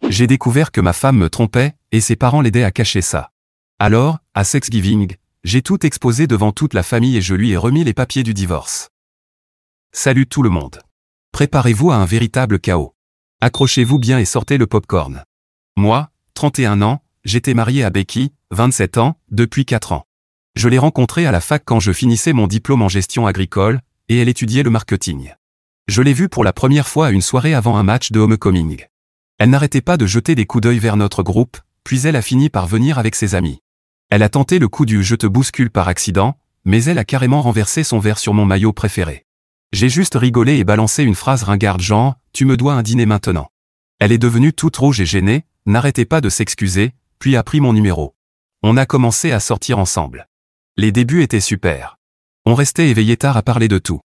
J'ai découvert que ma femme me trompait, et ses parents l'aidaient à cacher ça. Alors, à Thanksgiving, j'ai tout exposé devant toute la famille et je lui ai remis les papiers du divorce. Salut tout le monde. Préparez-vous à un véritable chaos. Accrochez-vous bien et sortez le popcorn. Moi, 31 ans, j'étais marié à Becky, 27 ans, depuis 4 ans. Je l'ai rencontrée à la fac quand je finissais mon diplôme en gestion agricole, et elle étudiait le marketing. Je l'ai vue pour la première fois à une soirée avant un match de homecoming. Elle n'arrêtait pas de jeter des coups d'œil vers notre groupe, puis elle a fini par venir avec ses amis. Elle a tenté le coup du « je te bouscule » par accident, mais elle a carrément renversé son verre sur mon maillot préféré. J'ai juste rigolé et balancé une phrase ringarde genre « tu me dois un dîner maintenant ». Elle est devenue toute rouge et gênée, n'arrêtait pas de s'excuser, puis a pris mon numéro. On a commencé à sortir ensemble. Les débuts étaient super. On restait éveillé tard à parler de tout.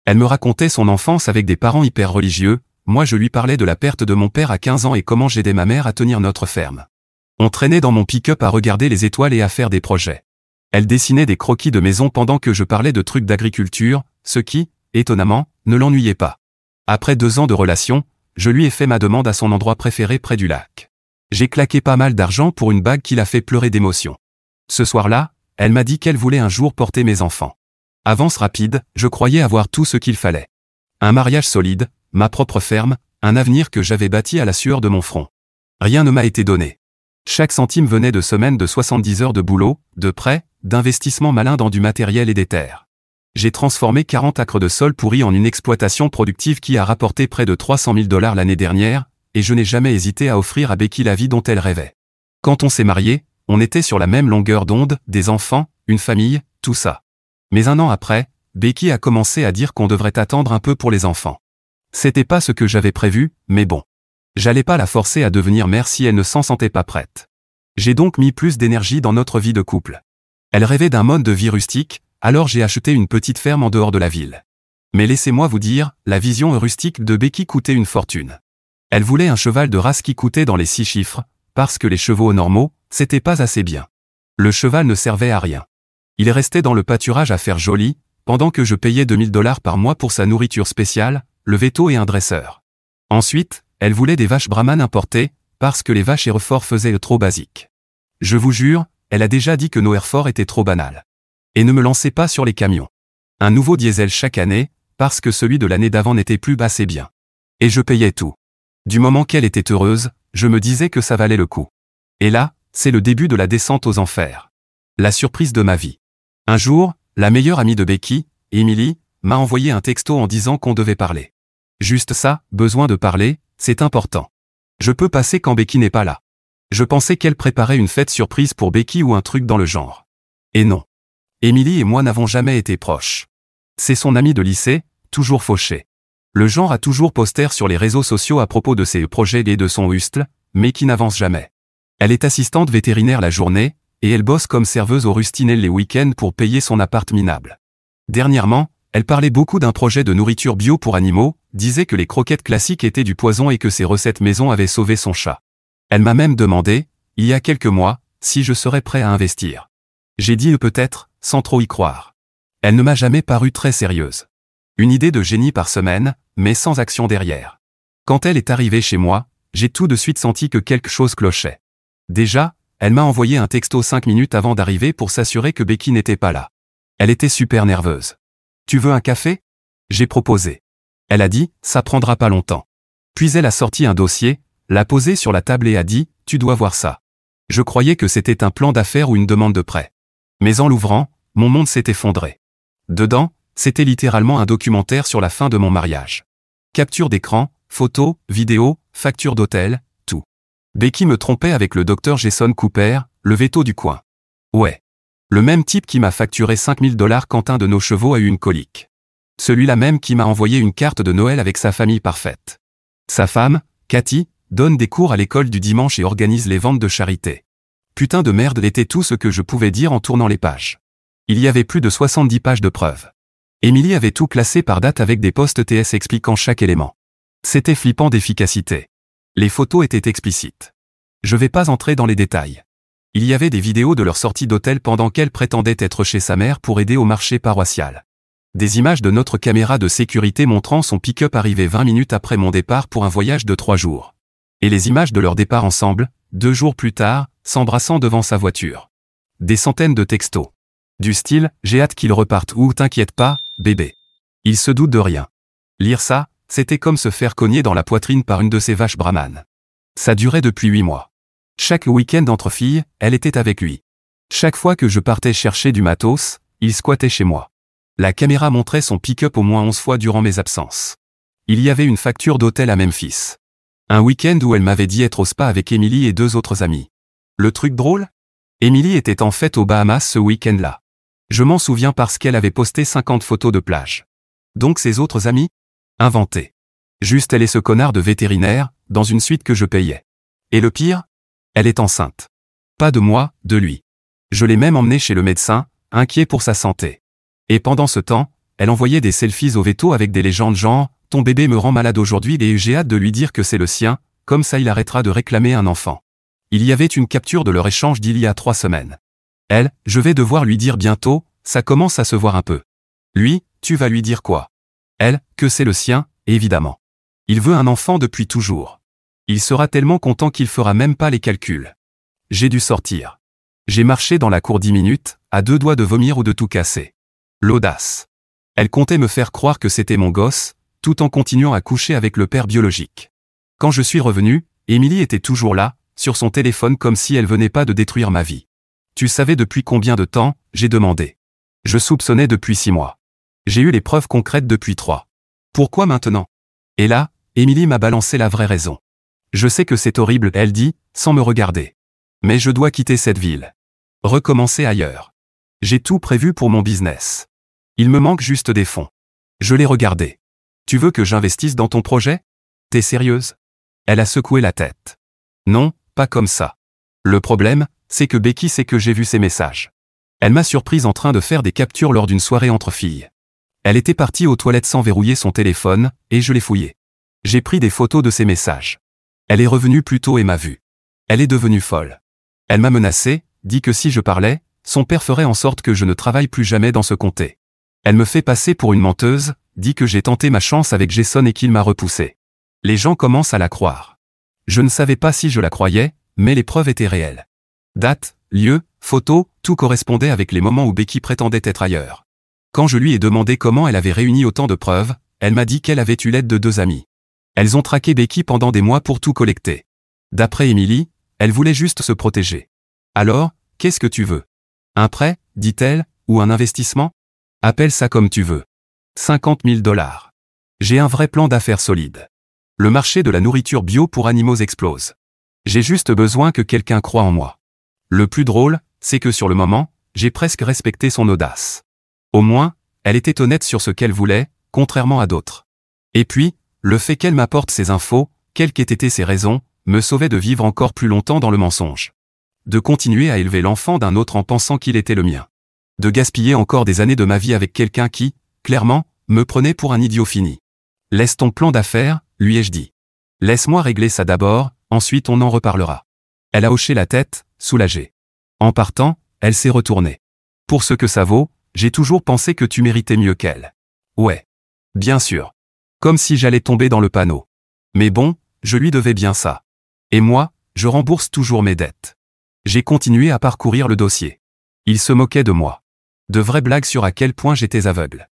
Elle me racontait son enfance avec des parents hyper religieux, moi je lui parlais de la perte de mon père à 15 ans et comment j'aidais ma mère à tenir notre ferme. On traînait dans mon pick-up à regarder les étoiles et à faire des projets. Elle dessinait des croquis de maison pendant que je parlais de trucs d'agriculture, ce qui, étonnamment, ne l'ennuyait pas. Après 2 ans de relation, je lui ai fait ma demande à son endroit préféré près du lac. J'ai claqué pas mal d'argent pour une bague qui l'a fait pleurer d'émotion. Ce soir-là, elle m'a dit qu'elle voulait un jour porter mes enfants. Avance rapide, je croyais avoir tout ce qu'il fallait. Un mariage solide, ma propre ferme, un avenir que j'avais bâti à la sueur de mon front. Rien ne m'a été donné. Chaque centime venait de semaines de 70 heures de boulot, de prêts, d'investissements malins dans du matériel et des terres. J'ai transformé 40 acres de sol pourris en une exploitation productive qui a rapporté près de 300 000 $ l'année dernière, et je n'ai jamais hésité à offrir à Becky la vie dont elle rêvait. Quand on s'est mariés, on était sur la même longueur d'onde, des enfants, une famille, tout ça. Mais 1 an après, Becky a commencé à dire qu'on devrait attendre un peu pour les enfants. C'était pas ce que j'avais prévu, mais bon. J'allais pas la forcer à devenir mère si elle ne s'en sentait pas prête. J'ai donc mis plus d'énergie dans notre vie de couple. Elle rêvait d'un mode de vie rustique, alors j'ai acheté une petite ferme en dehors de la ville. Mais laissez-moi vous dire, la vision rustique de Becky coûtait une fortune. Elle voulait un cheval de race qui coûtait dans les 6 chiffres, parce que les chevaux normaux, c'était pas assez bien. Le cheval ne servait à rien. Il restait dans le pâturage à faire joli, pendant que je payais 2000 $ par mois pour sa nourriture spéciale, le veto et un dresseur. Ensuite, elle voulait des vaches brahmanes importées, parce que les vaches Hereford faisaient trop basique. Je vous jure, elle a déjà dit que nos Hereford étaient trop banales. Et ne me lancez pas sur les camions. Un nouveau diesel chaque année, parce que celui de l'année d'avant n'était plus assez bien. Et je payais tout. Du moment qu'elle était heureuse, je me disais que ça valait le coup. Et là, c'est le début de la descente aux enfers. La surprise de ma vie. Un jour, la meilleure amie de Becky, Emily, m'a envoyé un texto en disant qu'on devait parler. Juste ça, besoin de parler, c'est important. Je peux passer quand Becky n'est pas là. Je pensais qu'elle préparait une fête surprise pour Becky ou un truc dans le genre. Et non. Emily et moi n'avons jamais été proches. C'est son amie de lycée, toujours fauchée. Le genre a toujours posté sur les réseaux sociaux à propos de ses projets et de son hustle, mais qui n'avance jamais. Elle est assistante vétérinaire la journée, et elle bosse comme serveuse au Rustinel les week-ends pour payer son appart minable. Dernièrement, elle parlait beaucoup d'un projet de nourriture bio pour animaux, disait que les croquettes classiques étaient du poison et que ses recettes maison avaient sauvé son chat. Elle m'a même demandé, il y a quelques mois, si je serais prêt à investir. J'ai dit peut-être, sans trop y croire. Elle ne m'a jamais paru très sérieuse. Une idée de génie par semaine, mais sans action derrière. Quand elle est arrivée chez moi, j'ai tout de suite senti que quelque chose clochait. Déjà, elle m'a envoyé un texto 5 minutes avant d'arriver pour s'assurer que Becky n'était pas là. Elle était super nerveuse. « Tu veux un café ?» J'ai proposé. Elle a dit « ça prendra pas longtemps ». Puis elle a sorti un dossier, l'a posé sur la table et a dit « tu dois voir ça ». Je croyais que c'était un plan d'affaires ou une demande de prêt. Mais en l'ouvrant, mon monde s'est effondré. Dedans, c'était littéralement un documentaire sur la fin de mon mariage. Capture d'écran, photos, vidéos, factures d'hôtel, tout. Becky me trompait avec le docteur Jason Cooper, le veto du coin. Ouais. Le même type qui m'a facturé 5000 $ quand un de nos chevaux a eu une colique. Celui-là même qui m'a envoyé une carte de Noël avec sa famille parfaite. Sa femme, Cathy, donne des cours à l'école du dimanche et organise les ventes de charité. Putain de merde était tout ce que je pouvais dire en tournant les pages. Il y avait plus de 70 pages de preuves. Emily avait tout classé par date avec des posts TS expliquant chaque élément. C'était flippant d'efficacité. Les photos étaient explicites. Je vais pas entrer dans les détails. Il y avait des vidéos de leur sortie d'hôtel pendant qu'elle prétendait être chez sa mère pour aider au marché paroissial. Des images de notre caméra de sécurité montrant son pick-up arriver 20 minutes après mon départ pour un voyage de 3 jours. Et les images de leur départ ensemble, 2 jours plus tard, s'embrassant devant sa voiture. Des centaines de textos. Du style « J'ai hâte qu'ils repartent » ou « T'inquiète pas, bébé. Il se doute de rien ». Lire ça, c'était comme se faire cogner dans la poitrine par une de ces vaches brahmanes. Ça durait depuis 8 mois. Chaque week-end entre filles, elle était avec lui. Chaque fois que je partais chercher du matos, il squattait chez moi. La caméra montrait son pick-up au moins 11 fois durant mes absences. Il y avait une facture d'hôtel à Memphis. Un week-end où elle m'avait dit être au spa avec Emily et 2 autres amis. Le truc drôle ? Emily était en fait aux Bahamas ce week-end-là. Je m'en souviens parce qu'elle avait posté 50 photos de plage. Donc ses autres amis ? Inventés. Juste elle et ce connard de vétérinaire, dans une suite que je payais. Et le pire ? Elle est enceinte. Pas de moi, de lui. Je l'ai même emmenée chez le médecin, inquiet pour sa santé. Et pendant ce temps, elle envoyait des selfies au veto avec des légendes genre « Ton bébé me rend malade aujourd'hui et j'ai hâte de lui dire que c'est le sien, comme ça il arrêtera de réclamer un enfant. » Il y avait une capture de leur échange d'il y a 3 semaines. Elle, je vais devoir lui dire bientôt, ça commence à se voir un peu. Lui, tu vas lui dire quoi? Elle, que c'est le sien, évidemment. Il veut un enfant depuis toujours. Il sera tellement content qu'il fera même pas les calculs. J'ai dû sortir. J'ai marché dans la cour 10 minutes, à 2 doigts de vomir ou de tout casser. L'audace. Elle comptait me faire croire que c'était mon gosse, tout en continuant à coucher avec le père biologique. Quand je suis revenu, Emily était toujours là, sur son téléphone comme si elle venait pas de détruire ma vie. Tu savais depuis combien de temps? J'ai demandé. Je soupçonnais depuis 6 mois. J'ai eu les preuves concrètes depuis 3. Pourquoi maintenant? Et là, Emily m'a balancé la vraie raison. Je sais que c'est horrible, elle dit, sans me regarder. Mais je dois quitter cette ville. Recommencer ailleurs. J'ai tout prévu pour mon business. Il me manque juste des fonds. Je l'ai regardé. Tu veux que j'investisse dans ton projet? T'es sérieuse? Elle a secoué la tête. Non, pas comme ça. Le problème, c'est que Becky sait que j'ai vu ses messages. Elle m'a surprise en train de faire des captures lors d'une soirée entre filles. Elle était partie aux toilettes sans verrouiller son téléphone, et je l'ai fouillé. J'ai pris des photos de ses messages. Elle est revenue plus tôt et m'a vu. Elle est devenue folle. Elle m'a menacé, dit que si je parlais, son père ferait en sorte que je ne travaille plus jamais dans ce comté. Elle me fait passer pour une menteuse, dit que j'ai tenté ma chance avec Jason et qu'il m'a repoussé. Les gens commencent à la croire. Je ne savais pas si je la croyais, mais les preuves étaient réelles. Date, lieu, photo, tout correspondait avec les moments où Becky prétendait être ailleurs. Quand je lui ai demandé comment elle avait réuni autant de preuves, elle m'a dit qu'elle avait eu l'aide de 2 amis. Elles ont traqué Becky pendant des mois pour tout collecter. D'après Emily, elle voulait juste se protéger. Alors, qu'est-ce que tu veux? Un prêt, dit-elle, ou un investissement? Appelle ça comme tu veux. 50 000 $. J'ai un vrai plan d'affaires solide. Le marché de la nourriture bio pour animaux explose. J'ai juste besoin que quelqu'un croie en moi. Le plus drôle, c'est que sur le moment, j'ai presque respecté son audace. Au moins, elle était honnête sur ce qu'elle voulait, contrairement à d'autres. Et puis, le fait qu'elle m'apporte ces infos, quelles qu'aient été ses raisons, me sauvait de vivre encore plus longtemps dans le mensonge. De continuer à élever l'enfant d'un autre en pensant qu'il était le mien. De gaspiller encore des années de ma vie avec quelqu'un qui, clairement, me prenait pour un idiot fini. Laisse ton plan d'affaires, lui ai-je dit. Laisse-moi régler ça d'abord, ensuite on en reparlera. Elle a hoché la tête, soulagée. En partant, elle s'est retournée. Pour ce que ça vaut, j'ai toujours pensé que tu méritais mieux qu'elle. Ouais. Bien sûr. Comme si j'allais tomber dans le panneau. Mais bon, je lui devais bien ça. Et moi, je rembourse toujours mes dettes. J'ai continué à parcourir le dossier. Il se moquait de moi. De vraies blagues sur à quel point j'étais aveugle.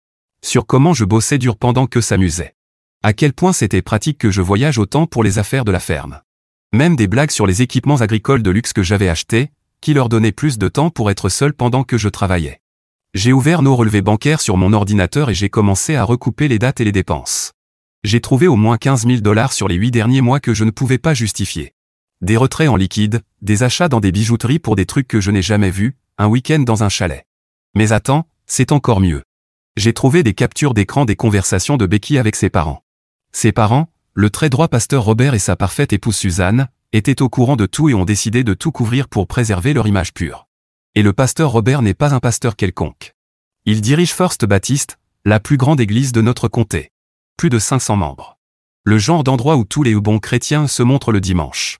Sur comment je bossais dur pendant que s'amusait. À quel point c'était pratique que je voyage autant pour les affaires de la ferme. Même des blagues sur les équipements agricoles de luxe que j'avais achetés, qui leur donnaient plus de temps pour être seul pendant que je travaillais. J'ai ouvert nos relevés bancaires sur mon ordinateur et j'ai commencé à recouper les dates et les dépenses. J'ai trouvé au moins 15 000 $ sur les 8 derniers mois que je ne pouvais pas justifier. Des retraits en liquide, des achats dans des bijouteries pour des trucs que je n'ai jamais vus, un week-end dans un chalet. Mais attends, c'est encore mieux. J'ai trouvé des captures d'écran des conversations de Becky avec ses parents. Ses parents, le très droit pasteur Robert et sa parfaite épouse Suzanne, étaient au courant de tout et ont décidé de tout couvrir pour préserver leur image pure. Et le pasteur Robert n'est pas un pasteur quelconque. Il dirige First Baptist, la plus grande église de notre comté. Plus de 500 membres. Le genre d'endroit où tous les bons chrétiens se montrent le dimanche.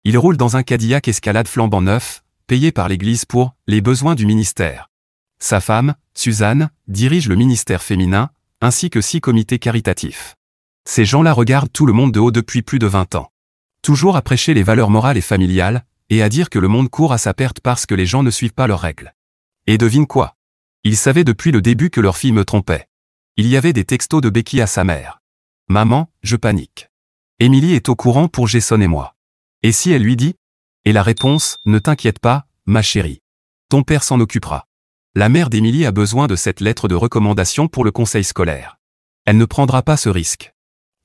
Il roule dans un Cadillac Escalade flambant neuf, payé par l'église pour les besoins du ministère. Sa femme, Suzanne, dirige le ministère féminin, ainsi que 6 comités caritatifs. Ces gens-là regardent tout le monde de haut depuis plus de 20 ans. Toujours à prêcher les valeurs morales et familiales, et à dire que le monde court à sa perte parce que les gens ne suivent pas leurs règles. Et devine quoi? Il savait depuis le début que leur fille me trompait. Il y avait des textos de Becky à sa mère. Maman, je panique. Emily est au courant pour Jason et moi. Et si elle lui dit? Et la réponse, ne t'inquiète pas, ma chérie. Ton père s'en occupera. La mère d'Emily a besoin de cette lettre de recommandation pour le conseil scolaire. Elle ne prendra pas ce risque.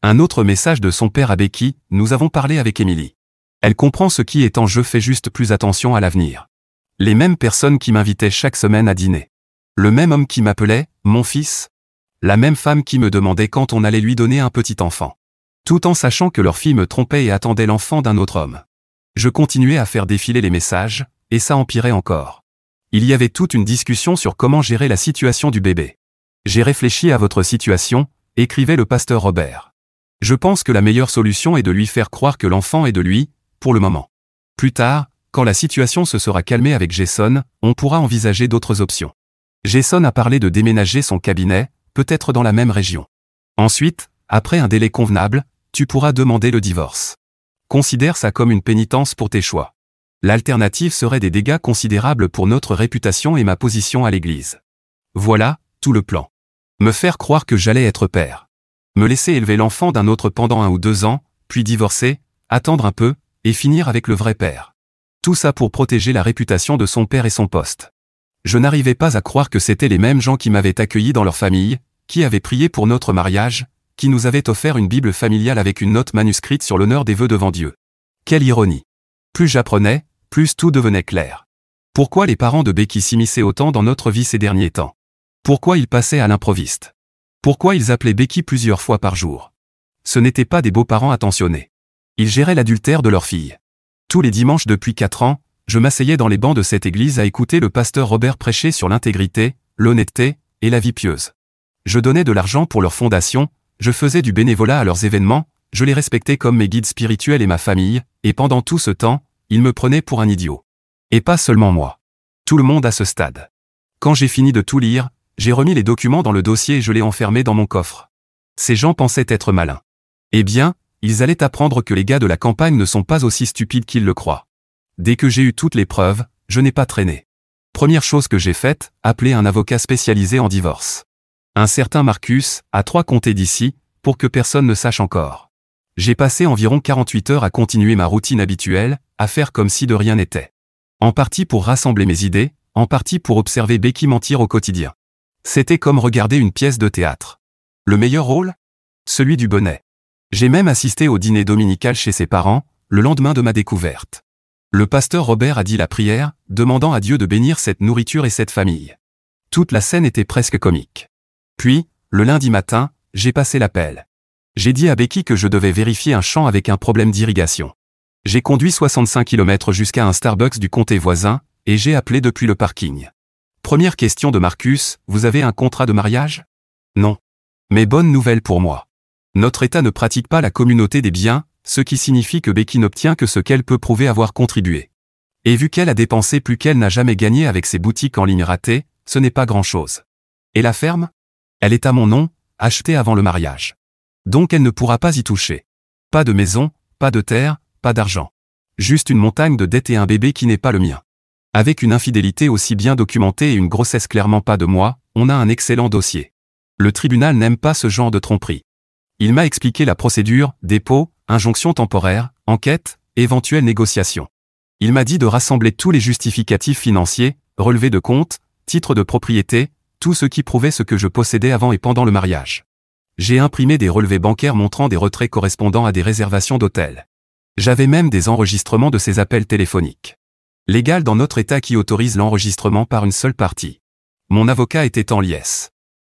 Un autre message de son père à Becky, nous avons parlé avec Emily. Elle comprend ce qui est en jeu, fais juste plus attention à l'avenir. Les mêmes personnes qui m'invitaient chaque semaine à dîner. Le même homme qui m'appelait, mon fils. La même femme qui me demandait quand on allait lui donner un petit enfant. Tout en sachant que leur fille me trompait et attendait l'enfant d'un autre homme. Je continuais à faire défiler les messages, et ça empirait encore. Il y avait toute une discussion sur comment gérer la situation du bébé. J'ai réfléchi à votre situation, écrivait le pasteur Robert. Je pense que la meilleure solution est de lui faire croire que l'enfant est de lui, pour le moment. Plus tard, quand la situation se sera calmée avec Jason, on pourra envisager d'autres options. Jason a parlé de déménager son cabinet, peut-être dans la même région. Ensuite, après un délai convenable, tu pourras demander le divorce. Considère ça comme une pénitence pour tes choix. L'alternative serait des dégâts considérables pour notre réputation et ma position à l'église. Voilà, tout le plan. Me faire croire que j'allais être père. Me laisser élever l'enfant d'un autre pendant 1 ou 2 ans, puis divorcer, attendre un peu, et finir avec le vrai père. Tout ça pour protéger la réputation de son père et son poste. Je n'arrivais pas à croire que c'étaient les mêmes gens qui m'avaient accueilli dans leur famille, qui avaient prié pour notre mariage, qui nous avaient offert une Bible familiale avec une note manuscrite sur l'honneur des vœux devant Dieu. Quelle ironie! Plus j'apprenais, plus tout devenait clair. Pourquoi les parents de Becky s'immisçaient autant dans notre vie ces derniers temps? Pourquoi ils passaient à l'improviste? Pourquoi ils appelaient Becky plusieurs fois par jour? Ce n'étaient pas des beaux-parents attentionnés. Ils géraient l'adultère de leur fille. Tous les dimanches depuis 4 ans, je m'asseyais dans les bancs de cette église à écouter le pasteur Robert prêcher sur l'intégrité, l'honnêteté et la vie pieuse. Je donnais de l'argent pour leur fondation, je faisais du bénévolat à leurs événements, je les respectais comme mes guides spirituels et ma famille, et pendant tout ce temps, ils me prenaient pour un idiot. Et pas seulement moi. Tout le monde à ce stade. Quand j'ai fini de tout lire, j'ai remis les documents dans le dossier et je l'ai enfermé dans mon coffre. Ces gens pensaient être malins. Eh bien, ils allaient apprendre que les gars de la campagne ne sont pas aussi stupides qu'ils le croient. Dès que j'ai eu toutes les preuves, je n'ai pas traîné. Première chose que j'ai faite, appeler un avocat spécialisé en divorce. Un certain Marcus, à 3 comtés d'ici, pour que personne ne sache encore. J'ai passé environ 48 heures à continuer ma routine habituelle, à faire comme si de rien n'était. En partie pour rassembler mes idées, en partie pour observer Becky mentir au quotidien. C'était comme regarder une pièce de théâtre. Le meilleur rôle? Celui du bonnet. J'ai même assisté au dîner dominical chez ses parents, le lendemain de ma découverte. Le pasteur Robert a dit la prière, demandant à Dieu de bénir cette nourriture et cette famille. Toute la scène était presque comique. Puis, le lundi matin, j'ai passé l'appel. J'ai dit à Becky que je devais vérifier un champ avec un problème d'irrigation. J'ai conduit 65 km jusqu'à un Starbucks du comté voisin, et j'ai appelé depuis le parking. Première question de Marcus, vous avez un contrat de mariage? Non. Mais bonne nouvelle pour moi. Notre État ne pratique pas la communauté des biens, ce qui signifie que Becky n'obtient que ce qu'elle peut prouver avoir contribué. Et vu qu'elle a dépensé plus qu'elle n'a jamais gagné avec ses boutiques en ligne ratées, ce n'est pas grand-chose. Et la ferme? Elle est à mon nom, achetée avant le mariage. Donc elle ne pourra pas y toucher. Pas de maison, pas de terre, pas d'argent. Juste une montagne de dettes et un bébé qui n'est pas le mien. Avec une infidélité aussi bien documentée et une grossesse clairement pas de moi, on a un excellent dossier. Le tribunal n'aime pas ce genre de tromperie. Il m'a expliqué la procédure, dépôt, injonction temporaire, enquête, éventuelle négociation. Il m'a dit de rassembler tous les justificatifs financiers, relevés de compte, titres de propriété, tout ce qui prouvait ce que je possédais avant et pendant le mariage. J'ai imprimé des relevés bancaires montrant des retraits correspondant à des réservations d'hôtels. J'avais même des enregistrements de ces appels téléphoniques. Légal dans notre État qui autorise l'enregistrement par une seule partie. Mon avocat était en liesse.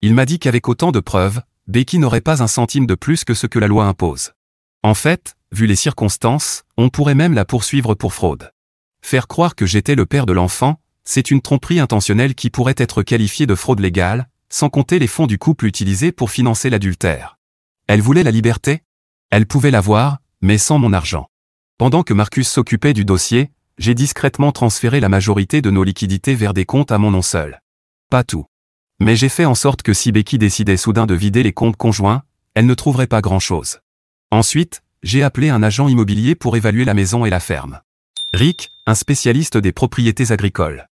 Il m'a dit qu'avec autant de preuves, Becky n'aurait pas un centime de plus que ce que la loi impose. En fait, vu les circonstances, on pourrait même la poursuivre pour fraude. Faire croire que j'étais le père de l'enfant, c'est une tromperie intentionnelle qui pourrait être qualifiée de fraude légale, sans compter les fonds du couple utilisés pour financer l'adultère. Elle voulait la liberté? Elle pouvait l'avoir, mais sans mon argent. Pendant que Marcus s'occupait du dossier, j'ai discrètement transféré la majorité de nos liquidités vers des comptes à mon nom seul. Pas tout. Mais j'ai fait en sorte que si Becky décidait soudain de vider les comptes conjoints, elle ne trouverait pas grand-chose. Ensuite, j'ai appelé un agent immobilier pour évaluer la maison et la ferme. Rick, un spécialiste des propriétés agricoles.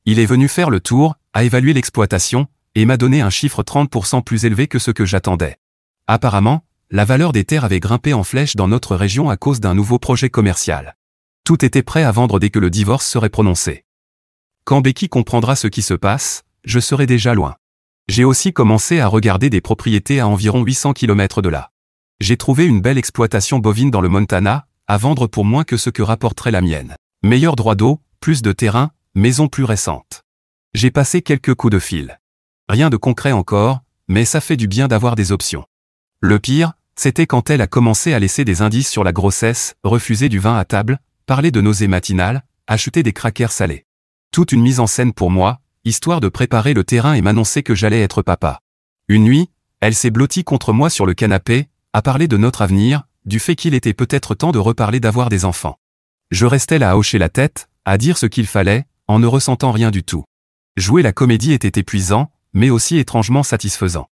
Il est venu faire le tour, a évalué l'exploitation, et m'a donné un chiffre 30% plus élevé que ce que j'attendais. Apparemment, la valeur des terres avait grimpé en flèche dans notre région à cause d'un nouveau projet commercial. Tout était prêt à vendre dès que le divorce serait prononcé. Quand Becky comprendra ce qui se passe, je serai déjà loin. J'ai aussi commencé à regarder des propriétés à environ 800 km de là. J'ai trouvé une belle exploitation bovine dans le Montana, à vendre pour moins que ce que rapporterait la mienne. Meilleur droit d'eau, plus de terrain, maison plus récente. J'ai passé quelques coups de fil. Rien de concret encore, mais ça fait du bien d'avoir des options. Le pire, c'était quand elle a commencé à laisser des indices sur la grossesse, refuser du vin à table, parler de nausées matinales, acheter des crackers salés. Toute une mise en scène pour moi, histoire de préparer le terrain et m'annoncer que j'allais être papa. Une nuit, elle s'est blottie contre moi sur le canapé, à parler de notre avenir, du fait qu'il était peut-être temps de reparler d'avoir des enfants. Je restais là à hocher la tête, à dire ce qu'il fallait, en ne ressentant rien du tout. Jouer la comédie était épuisant, mais aussi étrangement satisfaisant.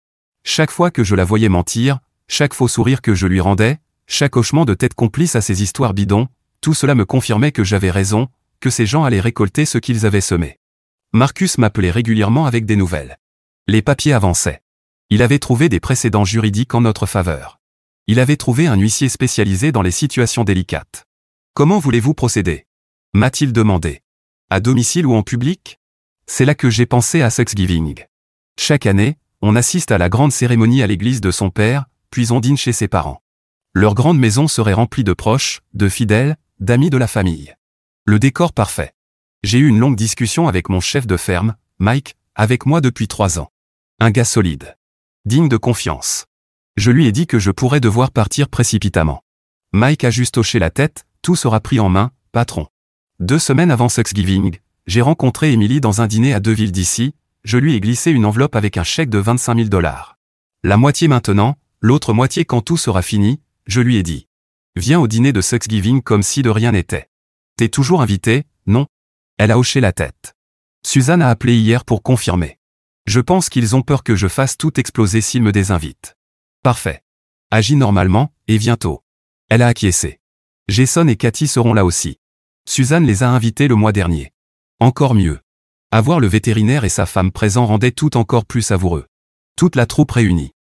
Chaque fois que je la voyais mentir, chaque faux sourire que je lui rendais, chaque hochement de tête complice à ces histoires bidons, tout cela me confirmait que j'avais raison, que ces gens allaient récolter ce qu'ils avaient semé. Marcus m'appelait régulièrement avec des nouvelles. Les papiers avançaient. Il avait trouvé des précédents juridiques en notre faveur. Il avait trouvé un huissier spécialisé dans les situations délicates. Comment voulez-vous procéder? M'a-t-il demandé. À domicile ou en public? C'est là que j'ai pensé à Thanksgiving. Chaque année, on assiste à la grande cérémonie à l'église de son père, puis on dîne chez ses parents. Leur grande maison serait remplie de proches, de fidèles, d'amis de la famille. Le décor parfait. J'ai eu une longue discussion avec mon chef de ferme, Mike, avec moi depuis 3 ans. Un gars solide. Digne de confiance. Je lui ai dit que je pourrais devoir partir précipitamment. Mike a juste hoché la tête, tout sera pris en main, patron. 2 semaines avant Thanksgiving, j'ai rencontré Emily dans un dîner à 2 villes d'ici, je lui ai glissé une enveloppe avec un chèque de 25 000 $. La moitié maintenant, l'autre moitié quand tout sera fini, je lui ai dit. Viens au dîner de Thanksgiving comme si de rien n'était. T'es toujours invité, non? Elle a hoché la tête. Suzanne a appelé hier pour confirmer. Je pense qu'ils ont peur que je fasse tout exploser s'ils me désinvitent. Parfait. Agis normalement, et viens tôt. Elle a acquiescé. Jason et Cathy seront là aussi. Suzanne les a invités le mois dernier. Encore mieux. Avoir le vétérinaire et sa femme présents rendait tout encore plus savoureux. Toute la troupe réunie.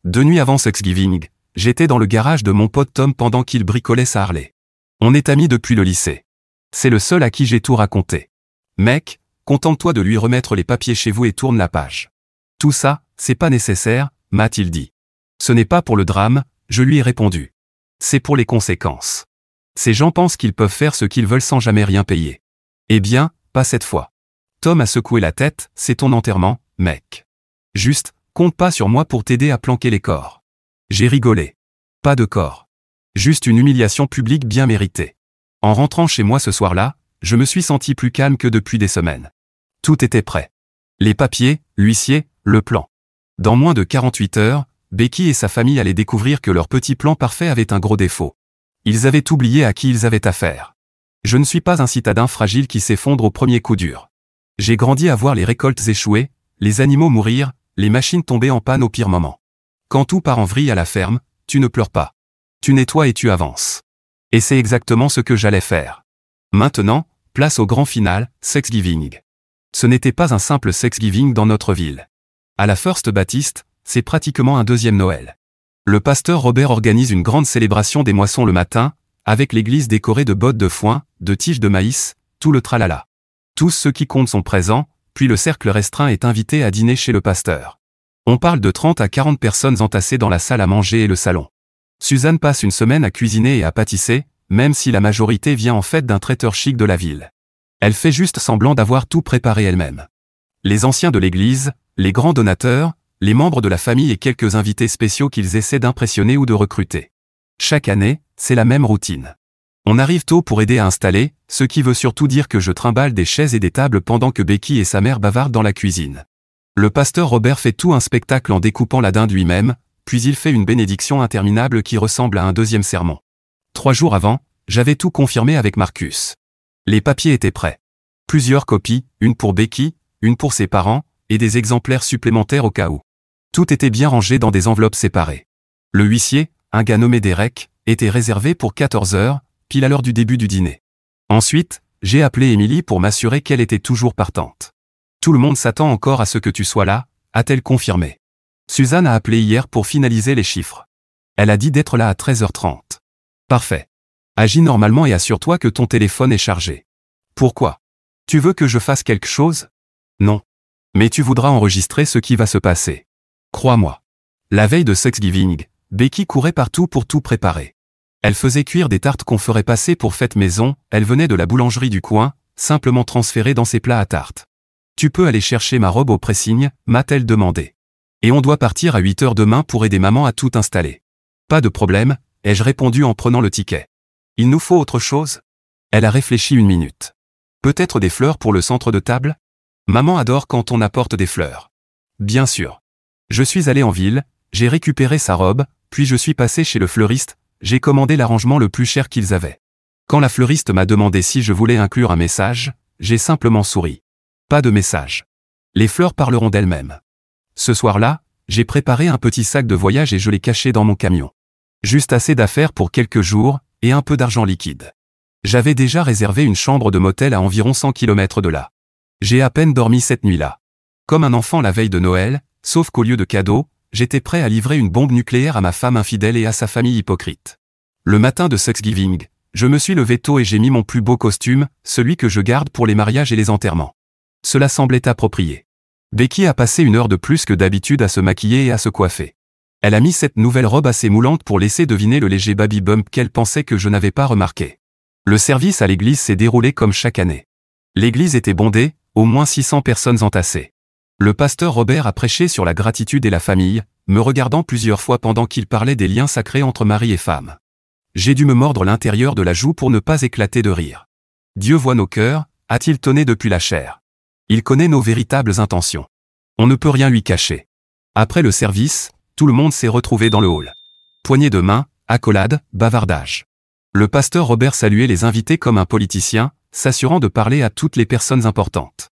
2 nuits avant Thanksgiving, j'étais dans le garage de mon pote Tom pendant qu'il bricolait sa Harley. On est amis depuis le lycée. C'est le seul à qui j'ai tout raconté. Mec, contente-toi de lui remettre les papiers chez vous et tourne la page. Tout ça, c'est pas nécessaire, m'a-t-il dit. Ce n'est pas pour le drame, je lui ai répondu. C'est pour les conséquences. Ces gens pensent qu'ils peuvent faire ce qu'ils veulent sans jamais rien payer. Eh bien, pas cette fois. Tom a secoué la tête, c'est ton enterrement, mec. Juste, compte pas sur moi pour t'aider à planquer les corps. J'ai rigolé. Pas de corps. Juste une humiliation publique bien méritée. En rentrant chez moi ce soir-là, je me suis senti plus calme que depuis des semaines. Tout était prêt. Les papiers, l'huissier, le plan. Dans moins de 48 heures, Becky et sa famille allaient découvrir que leur petit plan parfait avait un gros défaut. Ils avaient oublié à qui ils avaient affaire. Je ne suis pas un citadin fragile qui s'effondre au premier coup dur. J'ai grandi à voir les récoltes échouer, les animaux mourir, les machines tomber en panne au pire moment. Quand tout part en vrille à la ferme, tu ne pleures pas. Tu nettoies et tu avances. Et c'est exactement ce que j'allais faire. Maintenant, place au grand final, Thanksgiving. Ce n'était pas un simple Thanksgiving dans notre ville. À la First Baptist, c'est pratiquement un deuxième Noël. Le pasteur Robert organise une grande célébration des moissons le matin, avec l'église décorée de bottes de foin, de tiges de maïs, tout le tralala. Tous ceux qui comptent sont présents, puis le cercle restreint est invité à dîner chez le pasteur. On parle de 30 à 40 personnes entassées dans la salle à manger et le salon. Suzanne passe une semaine à cuisiner et à pâtisser, même si la majorité vient en fait d'un traiteur chic de la ville. Elle fait juste semblant d'avoir tout préparé elle-même. Les anciens de l'église, les grands donateurs, les membres de la famille et quelques invités spéciaux qu'ils essaient d'impressionner ou de recruter. Chaque année, c'est la même routine. On arrive tôt pour aider à installer, ce qui veut surtout dire que je trimballe des chaises et des tables pendant que Becky et sa mère bavardent dans la cuisine. Le pasteur Robert fait tout un spectacle en découpant la dinde lui-même, puis il fait une bénédiction interminable qui ressemble à un deuxième sermon. 3 jours avant, j'avais tout confirmé avec Marcus. Les papiers étaient prêts. Plusieurs copies, une pour Becky, une pour ses parents, et des exemplaires supplémentaires au cas où. Tout était bien rangé dans des enveloppes séparées. Le huissier, un gars nommé Derek, était réservé pour 14 heures, pile à l'heure du début du dîner. Ensuite, j'ai appelé Émilie pour m'assurer qu'elle était toujours partante. Tout le monde s'attend encore à ce que tu sois là, a-t-elle confirmé. Suzanne a appelé hier pour finaliser les chiffres. Elle a dit d'être là à 13h30. Parfait. Agis normalement et assure-toi que ton téléphone est chargé. Pourquoi? Tu veux que je fasse quelque chose? Non. Mais tu voudras enregistrer ce qui va se passer. Crois-moi. La veille de Thanksgiving, Becky courait partout pour tout préparer. Elle faisait cuire des tartes qu'on ferait passer pour fête maison, elle venait de la boulangerie du coin, simplement transférée dans ses plats à tarte. Tu peux aller chercher ma robe au pressing, m'a-t-elle demandé. Et on doit partir à 8h demain pour aider maman à tout installer. Pas de problème, ai-je répondu en prenant le ticket. Il nous faut autre chose? Elle a réfléchi une minute. Peut-être des fleurs pour le centre de table? Maman adore quand on apporte des fleurs. Bien sûr. Je suis allé en ville, j'ai récupéré sa robe, puis je suis passé chez le fleuriste, j'ai commandé l'arrangement le plus cher qu'ils avaient. Quand la fleuriste m'a demandé si je voulais inclure un message, j'ai simplement souri. Pas de message. Les fleurs parleront d'elles-mêmes. Ce soir-là, j'ai préparé un petit sac de voyage et je l'ai caché dans mon camion. Juste assez d'affaires pour quelques jours, et un peu d'argent liquide. J'avais déjà réservé une chambre de motel à environ 100 km de là. J'ai à peine dormi cette nuit-là. Comme un enfant la veille de Noël, sauf qu'au lieu de cadeaux, j'étais prêt à livrer une bombe nucléaire à ma femme infidèle et à sa famille hypocrite. Le matin de Thanksgiving, je me suis levé tôt et j'ai mis mon plus beau costume, celui que je garde pour les mariages et les enterrements. Cela semblait approprié. Becky a passé une heure de plus que d'habitude à se maquiller et à se coiffer. Elle a mis cette nouvelle robe assez moulante pour laisser deviner le léger baby bump qu'elle pensait que je n'avais pas remarqué. Le service à l'église s'est déroulé comme chaque année. L'église était bondée, au moins 600 personnes entassées. Le pasteur Robert a prêché sur la gratitude et la famille, me regardant plusieurs fois pendant qu'il parlait des liens sacrés entre mari et femme. J'ai dû me mordre l'intérieur de la joue pour ne pas éclater de rire. Dieu voit nos cœurs, a-t-il tonné depuis la chair. Il connaît nos véritables intentions. On ne peut rien lui cacher. Après le service, tout le monde s'est retrouvé dans le hall. Poignée de main, accolade, bavardage. Le pasteur Robert saluait les invités comme un politicien, s'assurant de parler à toutes les personnes importantes.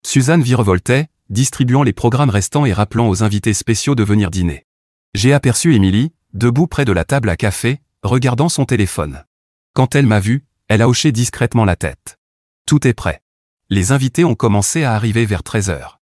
Suzanne virevoltait, distribuant les programmes restants et rappelant aux invités spéciaux de venir dîner. J'ai aperçu Émilie, debout près de la table à café, regardant son téléphone. Quand elle m'a vu, elle a hoché discrètement la tête. Tout est prêt. Les invités ont commencé à arriver vers 13h.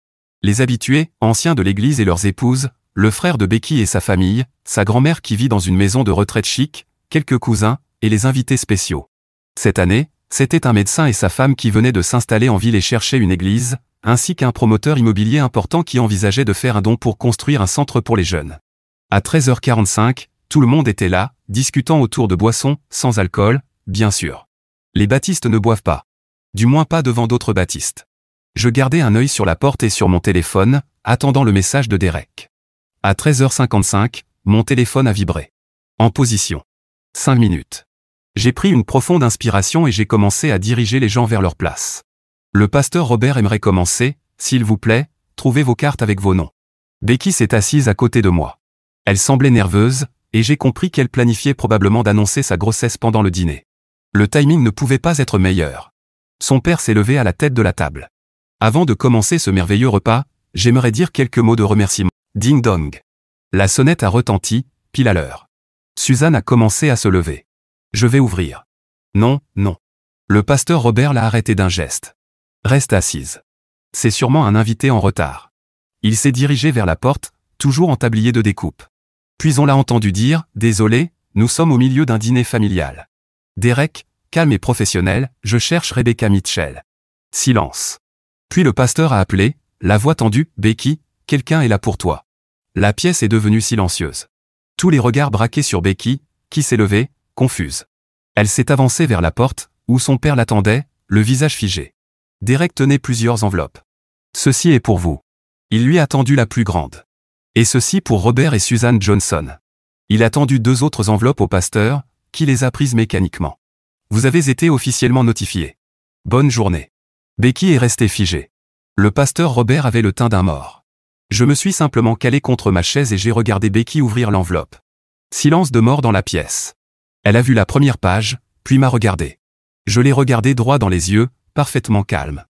Les habitués, anciens de l'église et leurs épouses, le frère de Becky et sa famille, sa grand-mère qui vit dans une maison de retraite chic, quelques cousins, et les invités spéciaux. Cette année, c'était un médecin et sa femme qui venaient de s'installer en ville et chercher une église, ainsi qu'un promoteur immobilier important qui envisageait de faire un don pour construire un centre pour les jeunes. À 13h45, tout le monde était là, discutant autour de boissons, sans alcool, bien sûr. Les baptistes ne boivent pas. Du moins pas devant d'autres baptistes. Je gardais un œil sur la porte et sur mon téléphone, attendant le message de Derek. À 13h55, mon téléphone a vibré. En position. 5 minutes. J'ai pris une profonde inspiration et j'ai commencé à diriger les gens vers leur place. Le pasteur Robert aimerait commencer, s'il vous plaît, trouvez vos cartes avec vos noms. Becky s'est assise à côté de moi. Elle semblait nerveuse, et j'ai compris qu'elle planifiait probablement d'annoncer sa grossesse pendant le dîner. Le timing ne pouvait pas être meilleur. Son père s'est levé à la tête de la table. Avant de commencer ce merveilleux repas, j'aimerais dire quelques mots de remerciement. Ding dong. La sonnette a retenti, pile à l'heure. Suzanne a commencé à se lever. Je vais ouvrir. Non, non. Le pasteur Robert l'a arrêté d'un geste. Reste assise. C'est sûrement un invité en retard. Il s'est dirigé vers la porte, toujours en tablier de découpe. Puis on l'a entendu dire, désolé, nous sommes au milieu d'un dîner familial. Derek, calme et professionnel, je cherche Rebecca Mitchell. Silence. Puis le pasteur a appelé, la voix tendue, Becky, quelqu'un est là pour toi. La pièce est devenue silencieuse. Tous les regards braqués sur Becky, qui s'est levée, confuse. Elle s'est avancée vers la porte, où son père l'attendait, le visage figé. Derek tenait plusieurs enveloppes. Ceci est pour vous. Il lui a tendu la plus grande. Et ceci pour Robert et Suzanne Johnson. Il a tendu 2 autres enveloppes au pasteur, qui les a prises mécaniquement. Vous avez été officiellement notifié. Bonne journée. Becky est restée figée. Le pasteur Robert avait le teint d'un mort. Je me suis simplement calé contre ma chaise et j'ai regardé Becky ouvrir l'enveloppe. Silence de mort dans la pièce. Elle a vu la première page, puis m'a regardé. Je l'ai regardé droit dans les yeux, parfaitement calme.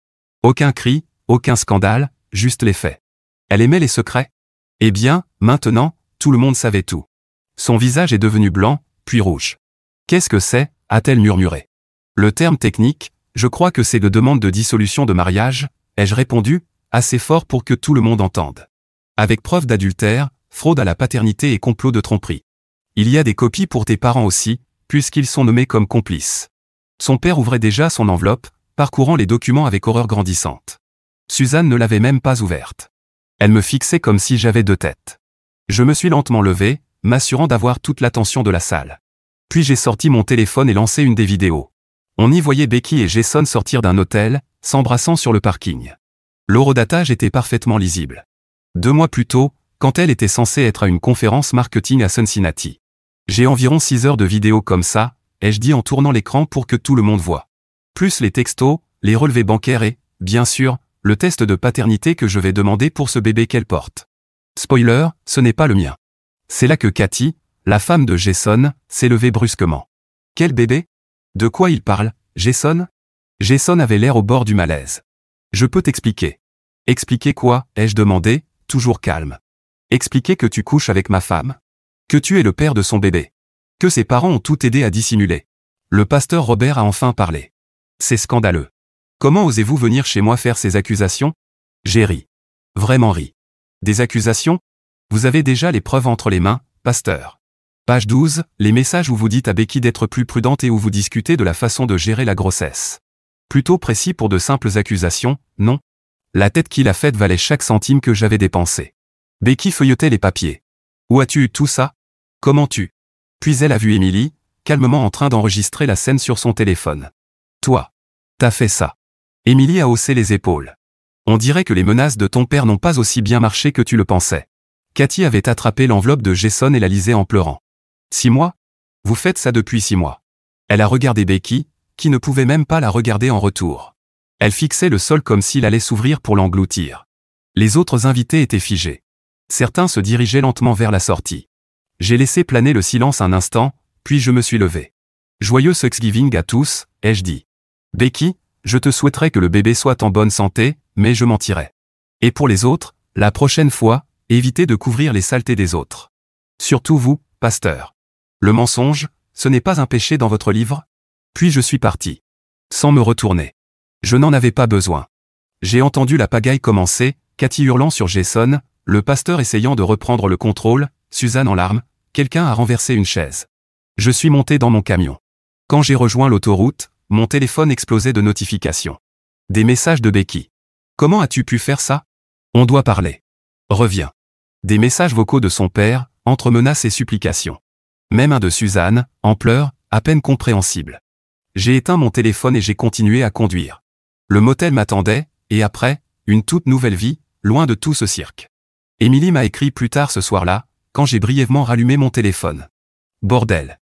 Aucun cri, aucun scandale, juste les faits. Elle aimait les secrets. Eh bien, maintenant, tout le monde savait tout. Son visage est devenu blanc, puis rouge. Qu'est-ce que c'est, a-t-elle murmuré. Le terme technique, je crois que c'est de demande de dissolution de mariage, ai-je répondu, assez fort pour que tout le monde entende. Avec preuve d'adultère, fraude à la paternité et complot de tromperie. Il y a des copies pour tes parents aussi, puisqu'ils sont nommés comme complices. Son père ouvrait déjà son enveloppe, parcourant les documents avec horreur grandissante. Suzanne ne l'avait même pas ouverte. Elle me fixait comme si j'avais deux têtes. Je me suis lentement levé, m'assurant d'avoir toute l'attention de la salle. Puis j'ai sorti mon téléphone et lancé une des vidéos. On y voyait Becky et Jason sortir d'un hôtel, s'embrassant sur le parking. L'horodatage était parfaitement lisible. 2 mois plus tôt, quand elle était censée être à une conférence marketing à Cincinnati. J'ai environ 6 heures de vidéos comme ça, ai-je dit en tournant l'écran pour que tout le monde voie. Plus les textos, les relevés bancaires et, bien sûr, le test de paternité que je vais demander pour ce bébé qu'elle porte. Spoiler, ce n'est pas le mien. C'est là que Cathy, la femme de Jason, s'est levée brusquement. Quel bébé? De quoi il parle, Jason? Jason avait l'air au bord du malaise. Je peux t'expliquer. Expliquer quoi, ai-je demandé, toujours calme. Expliquer que tu couches avec ma femme? Que tu es le père de son bébé? Que ses parents ont tout aidé à dissimuler? Le pasteur Robert a enfin parlé. C'est scandaleux. Comment osez-vous venir chez moi faire ces accusations? J'ai ri. Vraiment ri. Des accusations? Vous avez déjà les preuves entre les mains, pasteur. Page 12, les messages où vous dites à Becky d'être plus prudente et où vous discutez de la façon de gérer la grossesse. Plutôt précis pour de simples accusations, non? La tête qu'il a faite valait chaque centime que j'avais dépensé. Becky feuilletait les papiers. Où as-tu eu tout ça? Comment tu? Puis elle a vu Emily, calmement en train d'enregistrer la scène sur son téléphone. Toi. T'as fait ça. Emily a haussé les épaules. On dirait que les menaces de ton père n'ont pas aussi bien marché que tu le pensais. Cathy avait attrapé l'enveloppe de Jason et la lisait en pleurant. 6 mois? Vous faites ça depuis 6 mois. Elle a regardé Becky, qui ne pouvait même pas la regarder en retour. Elle fixait le sol comme s'il allait s'ouvrir pour l'engloutir. Les autres invités étaient figés. Certains se dirigeaient lentement vers la sortie. J'ai laissé planer le silence un instant, puis je me suis levé. Joyeux Thanksgiving à tous, ai-je dit. Becky, je te souhaiterais que le bébé soit en bonne santé, mais je mentirais. Et pour les autres, la prochaine fois, évitez de couvrir les saletés des autres. Surtout vous, pasteur. Le mensonge, ce n'est pas un péché dans votre livre? Puis je suis parti. Sans me retourner. Je n'en avais pas besoin. J'ai entendu la pagaille commencer, Cathy hurlant sur Jason, le pasteur essayant de reprendre le contrôle, Suzanne en larmes, quelqu'un a renversé une chaise. Je suis monté dans mon camion. Quand j'ai rejoint l'autoroute, mon téléphone explosait de notifications. Des messages de Becky. Comment as-tu pu faire ça? On doit parler. Reviens. Des messages vocaux de son père, entre menaces et supplications. Même un de Suzanne, en pleurs, à peine compréhensible. J'ai éteint mon téléphone et j'ai continué à conduire. Le motel m'attendait, et après, une toute nouvelle vie, loin de tout ce cirque. Emily m'a écrit plus tard ce soir-là, quand j'ai brièvement rallumé mon téléphone. Bordel.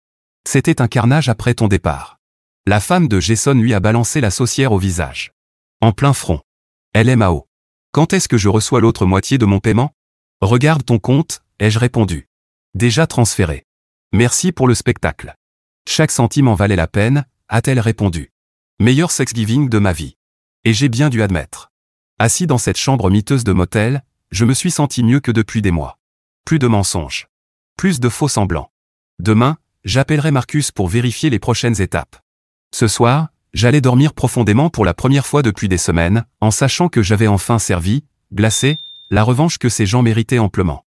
C'était un carnage après ton départ. La femme de Jason lui a balancé la saucière au visage. En plein front. LMAO. Quand est-ce que je reçois l'autre moitié de mon paiement? Regarde ton compte, ai-je répondu. Déjà transféré. Merci pour le spectacle. Chaque centime en valait la peine, a-t-elle répondu. Meilleur Thanksgiving de ma vie. Et j'ai bien dû admettre. Assis dans cette chambre miteuse de motel, je me suis senti mieux que depuis des mois. Plus de mensonges. Plus de faux semblants. Demain, j'appellerai Marcus pour vérifier les prochaines étapes. Ce soir, j'allais dormir profondément pour la première fois depuis des semaines, en sachant que j'avais enfin servi, glacé, la revanche que ces gens méritaient amplement.